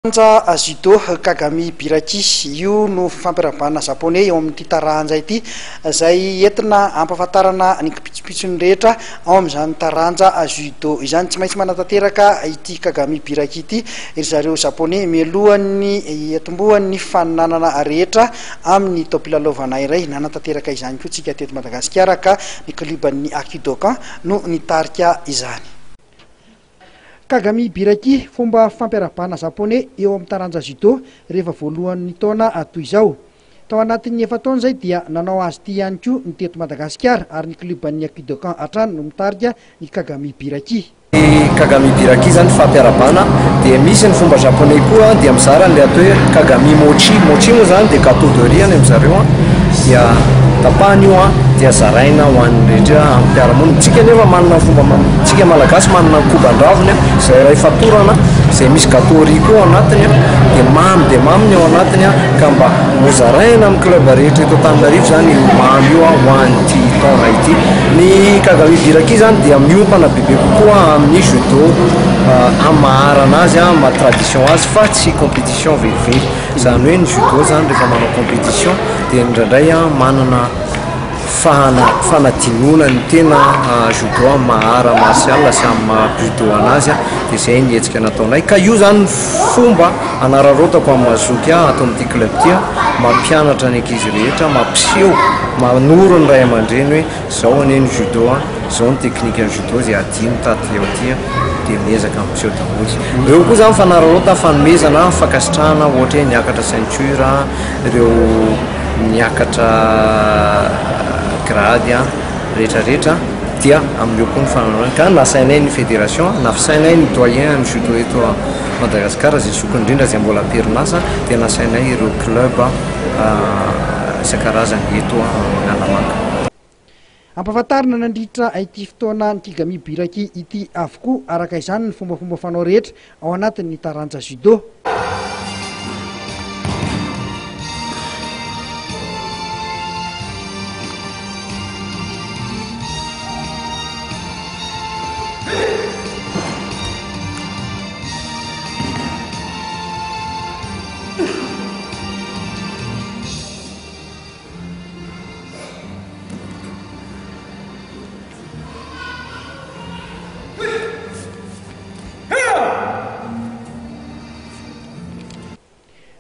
Judo Kagami Biraki io no fampiarabana japonais eo amin'ity taranja ity izay entina ampahafantarana ny pitsopitsony rehetra ao amin'izany taranja judo izany. Tsy maintsy manatanteraka ity Kagami Biraki ity ry zareo japonais mialohan'ny atombohan'ny fananana rehetra amin'ny topilalovana iray. Nanatanteraka izany koa tsika teto Madagasikara ka ny kluban'ny Akidokan no nitarika izany. Kagami Biraki fomba fampiarabana japonais eo amin'ny taranja judo rehefa voalohan'ny taona toy izao. Tao anatin'ny efa-taona izay dia nanao azy ity ihany koa ny teto Madagasikara ary ny kluban'ny Akidokan hatrany no mitarika ny Kagami Biraki. Kagami Biraki zany fampiarabana dia misy ny fomba japonais koa dia mizara le atao hoe Kagami mochi. Mochi moa zany dia gâteau de riz any amin'zareo dia tapahana io dia zaraina ho an'ny rehetra amin'ny mpiara-monina. Tsika nefa manana fomba tsika malagasy manana koba-dravony izay iray fatorana izay misy gâteau riz koa ao anatiny dia mamy ny ao anatiny ka mba mozaraina amin'ny club rehetra eto Antananarivo zany mamy io ho an'ity taona ity. Ny Kagami Biraki zany dia miompana bebe kokoa amin'ny judo amin'ny maharana azy maha tradition azy fa tsy compétition velively. Zany hoe ny judo zany rehefa manao compétition dia indraindray manana fanadinoana ny tena judo amin'ny mahara martial sy amin'ny judo anazy dia izay ny hetsika nataonay. Ka io zany fomba anararotako amin'ny mazoky ato amin'ity club ity mampianatra ny ankizy rehetra mampiseho manoro ny ray aman-dreny hoe zao anie ny judo zao ny teknika ny judo zay adino taty eo ty dia miezaka mampiseho daholo. Eo koa zany fanararota fanomezana fankasitrahana ohatra hoe niakatra ceinture ireo niakatra grady rehetrarehetra dia amin'io koa ny fananana ka nasainay ny fédération nafisainay ny doyen ny judo eto Madagasikara zay sokony indrindra zay mbola am-perinasa dia nasainay ireo club isan-karazany eto Analamanga. Ampahafantarina nandritra ity fotoana ny Kagami Biraki ity avokoa araka izany ny fombafomba fanao rehetra ao anatin'ny taranja judo.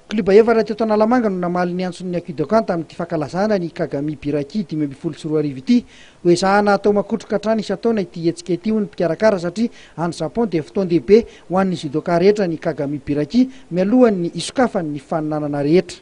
Kluba efatra teto Analamanga no namaly ny antson'ny Akidokan tamin'ity fankalazana ny Kagami Biraki 2024 ity. Hoezahana atao makotroka hatrany isan-taona ity hetsika ity ho ny mpikarakara satria any Japon dia fotoan-dehibe ho an'ny judoka rehetra ny Kagami Biraki mialohan'ny isokafan'ny fananana rehetra.